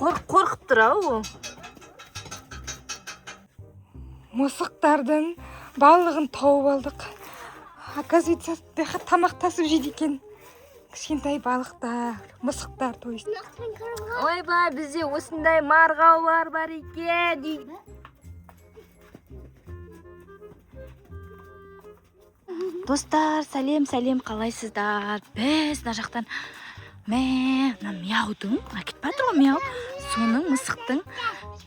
Қорқып тұрау. Мысықтардың балығын тауып алдық. Оказывается, тамақтасып жейді екен. Кішкентай балықтар, мысықтар, то есть. Ойбай, бізде осындай марғаулар бар екен. Достар, сәлем, қалайсыздар? Біз мына жақтан мяудың, кетіп жатыр ғой мяу. Соның мысықтың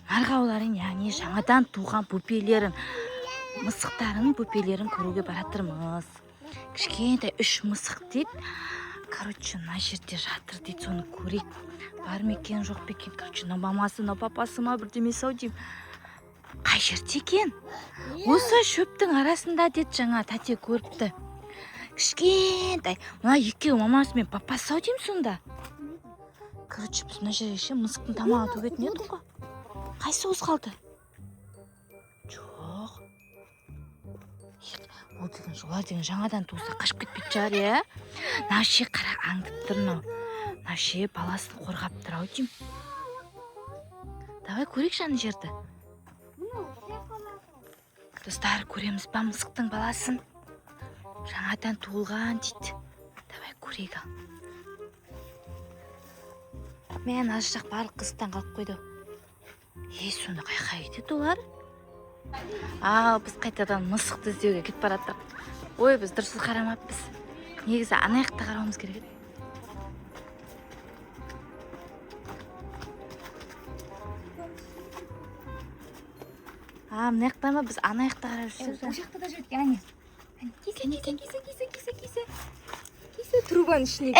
марғауларын, яғни жаңадан туған бөпелерін, мысықтарын бөпелерін көруге баратырмыз. Кішкентай 3 мысық дейді. Короче, мына жерде жатыр дейді, соны көрейік. Бар ма екен, жоқ па екен? Короче, мамасы, папасы ма бірдемесі ау деймін. Қай жерде екен? Осы шөптің арасында деді, жаңа тәте көріпті. Кішкентай. Мына екеуі мамасы мен папасы ау деймін сонда. Короче, біз мына жерге мысықтың тамағын төгетін едік қой. Қайсы осы қалды? Жоқ. Ол деген солар деген жаңадан туса қашып кетпейді шығар, иә? Наше қара аңдып тұр мынау. Наше баласын қорғап тұр ау деймін. Давай көрейікші ана жерді. Достар, көреміз ба мысықтың баласын? Жаңадан туылған дейді. Давай көрейік. Мен аз жақ барлық қызықтан қалып қойды. Сонда қай дейді олар? Біз қайтадан мысықты іздеуге кетіп бараттық. Ой, біз дұрыс қарамаппыз. Негізі ана жақта қарауымыз керек еді. Мына жақта ма? Біз ана жақта қарап жүрсек. Ол жақта да жүрдік, әне. Кесе трубаның ішіне.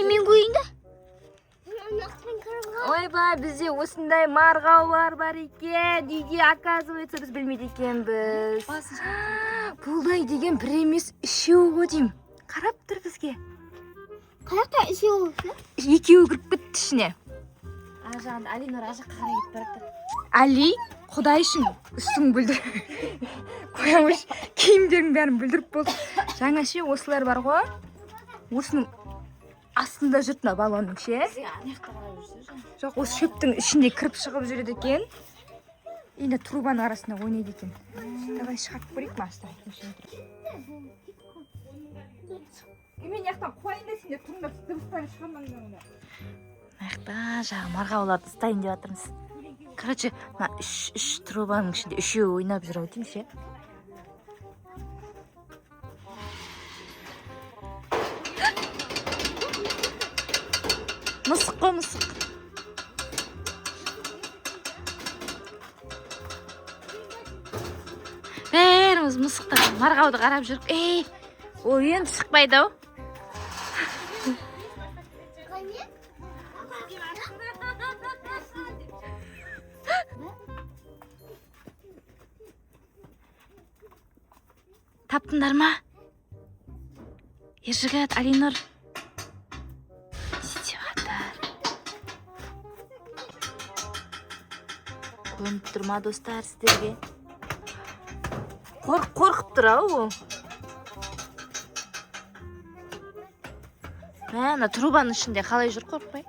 Мен көйінді. Ойбай, бізде осындай марғаулар бар екен. Неге, оказывается, біз білмейді екенбіз. Бұлдай деген бір емес, 3 ғой деймін. Қарап тұр бізге. Қаяқта 3 олса? 2 кіріп кетті ішіне. Ажанды Алинор ажаққа қарай кетіп барады. Али, құдай үшін үстің бүлдір. Қоямыш, киімдерің бәрін бүлдіріп болды. Жаңа осылар бар ғой. Осының астында жүртіна балонның ше. Жоқ, осы шөптің ішінде кіріп шығып жүреді екен. Енді трубаның арасында ойнайды екен. Давай шығарып көрейік ма астан. Мен яқтан қойын да сендер тұрыңдар, дыбыстарын шығармаңдар. Маяқта жағы марғауларды ұстайын деп жатырмыз. Короче, 3 трубаның ішінде 3 ойнап жүр ау деймін ше. Мысық қой, мысық. Бәріміз мысықтар марғауды қарап жүріп. Ол енді шықпайды ау. Таптыңдар ма? Ержігіт, Алинор. Көрініп тұр ма, достар, сіздерге? Қорқып тұр ау. Мәна, трубаның ішінде қалай жүр, қорқпай?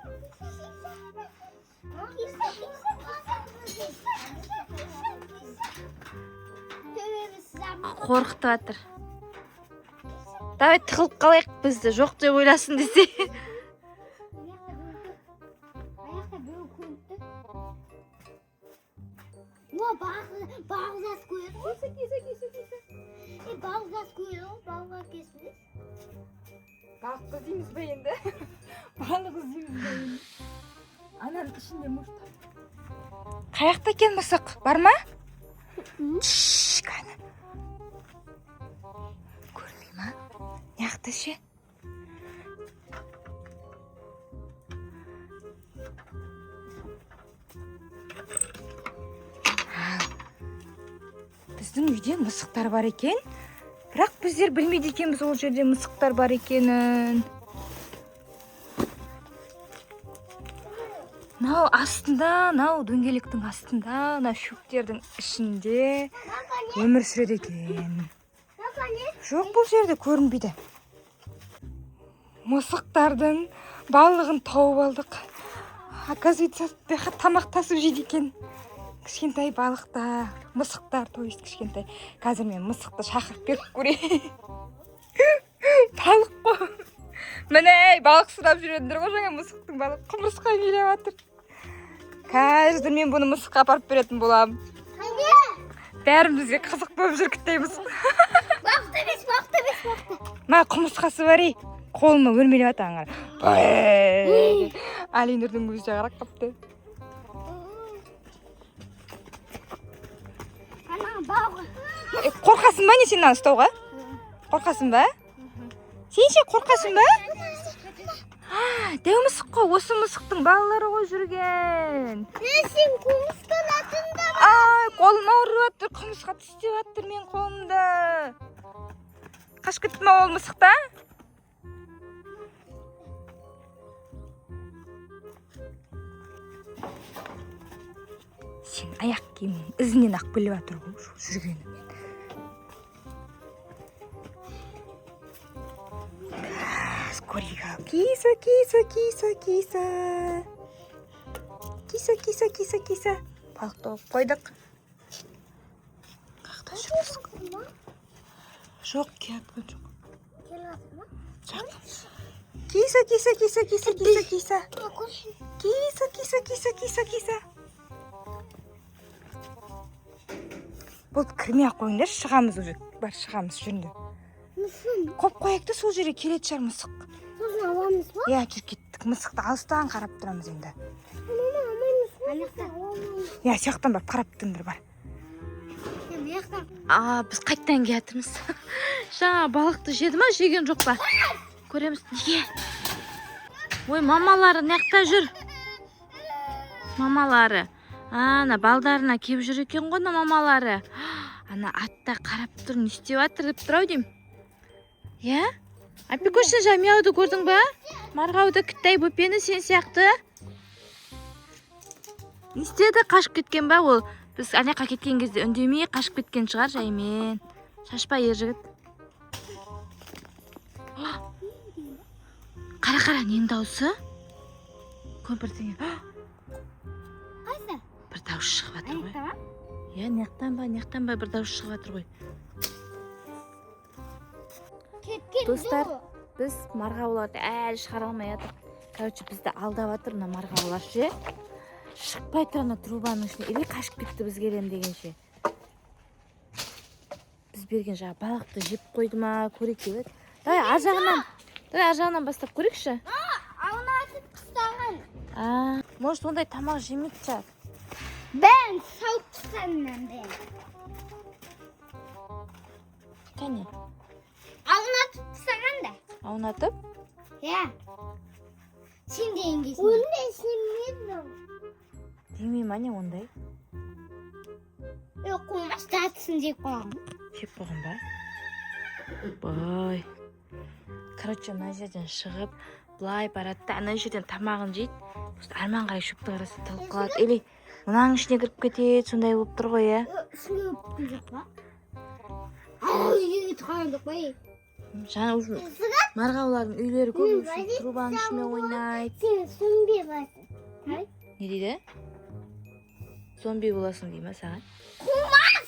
Қорқытып жатыр. Давай тығылып қалайық, бізді жоқ деп ойласын десе. Bağızaz koyuyor. Kese. Bağızaz koyuyor. Bağızaz kesiyor. Балық іздейміз бе енді? Балық іздейміз бе енді? Ананың ішінде мұшта. Қаяқта екен мысық? Бар ма? Кәні. Көрмей ма? Неяқта ше? Біздің үйде мысықтар бар екен. Бірақ біздер білмейді екенбіз ол жерде мысықтар бар екенін. Нау астында, нау дөңгелектің астында, нау шөптердің ішінде өмір сүреді екен. Жоқ, бұл жерде көрінбейді. Мысықтардың балығын тауып алдық. оказывается тамақ тасып жейді екен. Кішкентай балықтар, мысықтар, то есть кішкентай. Қазір мен мысықты шақырып беріп көрейін. Балық қой. Міне балық сұрап жүретіндер ғой, жаңа мысықтың балық құмырсқа билеп жатыр. Қазір мен бұны мысыққа апарып беретін боламын. Бәрімізге қызық болып жүргіттейміз. Бақты емес. Ма құмырсқасы бар ей. Қолыма өрмелеп жатыр аңғар. Алинұрдың өзі қарап қапты. Ана бауға. Қорқасың ба не сен ұстауға? Қорқасың ба? Сен ше қорқасың ба? Дәу мысық қой, осы мысықтың балалары ғой жүрген. Сен құмырсқа атында. Қолым ауырып жатыр, құмырсқа тістеп жатыр мен қолымда. Қашып кетті ма ол мысықта? Сен аяқ киімнің ізінен ақ біліп жатыр ғой жүргеніммен. Скорее, киса. Киса. Балықты алып қойдық. Қақта жүрміз? Жоқ, кеткен жоқ. Киса. Болды, кірмей-ақ қойыңдар, шығамыз уже. Бар, шығамыз жүрінде. Қоп қояқты, сол жерге келеді шығар мысық. Сосын аламыз ба? Иә, жүр кеттік. Мысықты алыстан қарап тұрамыз енді. Мама, алмаймыз ба? Иә, сияқтан бар, қарап тұрыңдар бар. Біз қайттан келатырмыз. Жаңа балықты жеді ма, жеген жоқ па? Көреміз. Неге? Ой, мамалары неқта жүр? Мамалары. Ана балдарына кеп жүр екен ғой, мамалары. Ана атта қарап тұр, не істеп жатыр деп тұр ау деймін. Иә? Апекошын жамияуды көрдің ба? Марғауды кіттай бөпені сен сияқты. Не істеді? Қашып кеткен ба ол? Біз анаққа кеткен кезде үндемей қашып кеткен шығар жаймен. Шашпа ер жігіт. Қара, нең дауысы? Көпірден. Қайсы? Бір дауыс шығып жатыр ғой. Иә, неқтан ба бір дауыс шығып жатыр ғой. Достар, біз марғауларды әлі шығара алмай жатыр. Короче, бізді алдап жатыр мына марғаулар ше. Шықпай тұр ана трубаның ішіне. Или қашып кетті біз келем дегенше. Біз берген жаңа балықты жеп қойды ма, көрейік деп еді. Давай, ар жағынан бастап көрейікші. Ауына атып қыстаған. Может, ондай тамақ жемейді шығар. Бән сауып қысқанынан бән. Кәне? Ауына атып қыстаған да. Аунатып? Иә. Сен деген кесін. Ондай сенмедім. Демей ма не ондай? Қомашты атысын жеп қойған. Жеп қойған ба? Бай. Короче, мына жерден шығып, былай барады да, ана жерден тамағын жейді. Арман қарай шөптің арасында тығылып қалады. Или мынаның ішіне кіріп кетеді, сондай болып тұр ғой, иә? Үстіне өпкен жоқ па? Үйге тұрғандық па? Жаңа уже марғаулардың үйлері көп, трубаның ішімен ойнайды. Сен зомби боласың. Не дейді? Зомби боласың дей ма саған? Қумас!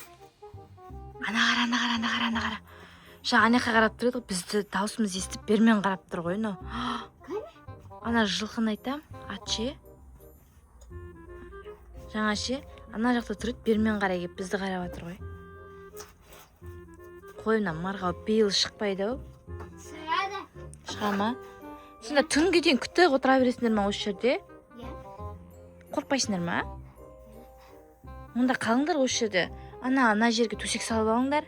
Ана қара. Жаңа анаққа қарап тұрады ғой, бізді даусымыз естіп бермен қарап тұр ғой, но. Ана жылқын айтам, ат ше. Жаңа ше, ана жақта тұрады, бермен қарай кеп бізді қарап жатыр ғой. Қойымнан марғау бейл шықпайды ау. Шығады. Шыға ма? Сонда түнге дейін күтіп отыра бересіңдер ма осы жерде? Иә. Қорқпайсыңдар ма? Онда қалыңдар осы жерде. Ана жерге төсек салып алыңдар.